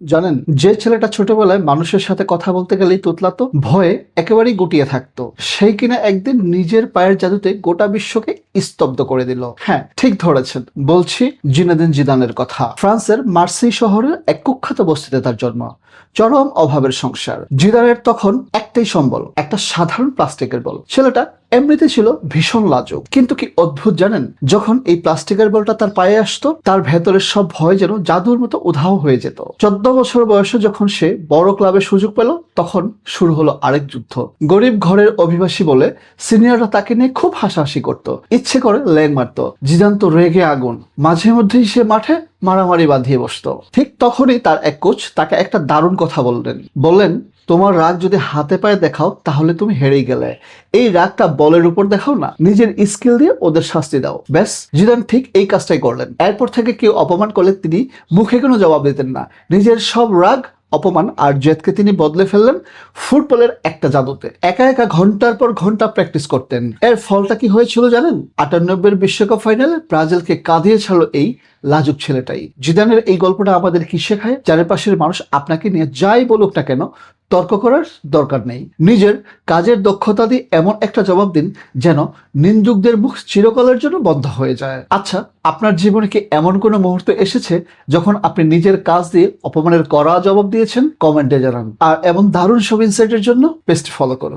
জানেন, যে ছেলেটা ছোটবেলায় মানুষের সাথে কথা বলতে গেলেই তোতলাতো, ভয়ে একেবারেই গুটিয়ে থাকতো, সেই কিনা একদিন নিজের পায়ের জাদুতে গোটা বিশ্বকে স্তব্ধ করে দিল। হ্যাঁ, ঠিক ধরেছেন, বলছি জিনেদিন জিদানের কথা। ফ্রান্সের মার্সেই শহরের এক কুখ্যাত বস্তিতে তার জন্ম। চরম অভাবের সংসার। জিদানের তখন একটাই সম্বল, একটা সাধারণ প্লাস্টিকের বল। ছেলেটা এমনিতে ছিল ভীষণ লাজুক, কিন্তু কি অদ্ভুত জানেন, যখন এই প্লাস্টিকের বলটা তার পায়ে আসতো, তার ভেতরের সব ভয় যেন জাদুর মতো উধাও হয়ে যেত। 14 বছর বয়সে যখন সে বড় ক্লাবে সুযোগ পেল, তখন শুরু হলো আরেক যুদ্ধ। গরিব ঘরের অভিবাসী বলে সিনিয়ররা তাকে নিয়ে খুব হাসাহাসি করত, ইচ্ছে করে ল্যাং মারতো। জিদান তো রেগে আগুন, মাঝে মধ্যেই সে মাঠে মারামারি বাঁধিয়ে বসতো। ঠিক তখনই তার এক কোচ তাকে একটা দারুণ কথা বললেন, তোমার রাগ যদি হাতে পায়ে দেখাও তাহলে তুমি হেরেই গেলে। এই রাগটা বলের উপর দেখাও না, নিজের স্কিল দিয়ে ওদের শাস্তি দাও। ব্যাস, জিদান ঠিক এই কাজটাই করলেন। এরপর থেকে কেউ অপমান করলে তিনি মুখে কোনো জবাব দিতেন না। নিজের সব রাগ, অপমান আর জেদকে তিনি বদলে ফেললেন ফুটবলের একটা জাদুতে। একা একা ঘন্টার পর ঘন্টা প্র্যাকটিস করতেন। এর ফলটা কি হয়েছিল জানেন? 98 বিশ্বকাপ ফাইনালে ব্রাজিলকে কাঁদিয়ে ছাড়লো এই লাজুক ছেলেটাই। জিদানের এই গল্পটা আমাদের কি শেখায়? চারপাশের মানুষ আপনাকে নিয়ে যাই বলুক না কেন, তর্ক করার দরকার নেই। নিজের কাজের দক্ষতা দিয়ে এমন একটা জবাব দিন যেন নিন্দুকদের মুখ চিরকালের জন্য বন্ধ হয়ে যায়। আচ্ছা, আপনার জীবনে কি এমন কোনো মুহূর্ত এসেছে যখন আপনি নিজের কাজ দিয়ে অপমানের কড়া জবাব দিয়েছেন? কমেন্টে জানান। আর এমন দারুণ সব ইনসাইটের জন্য পেজটি ফলো করুন।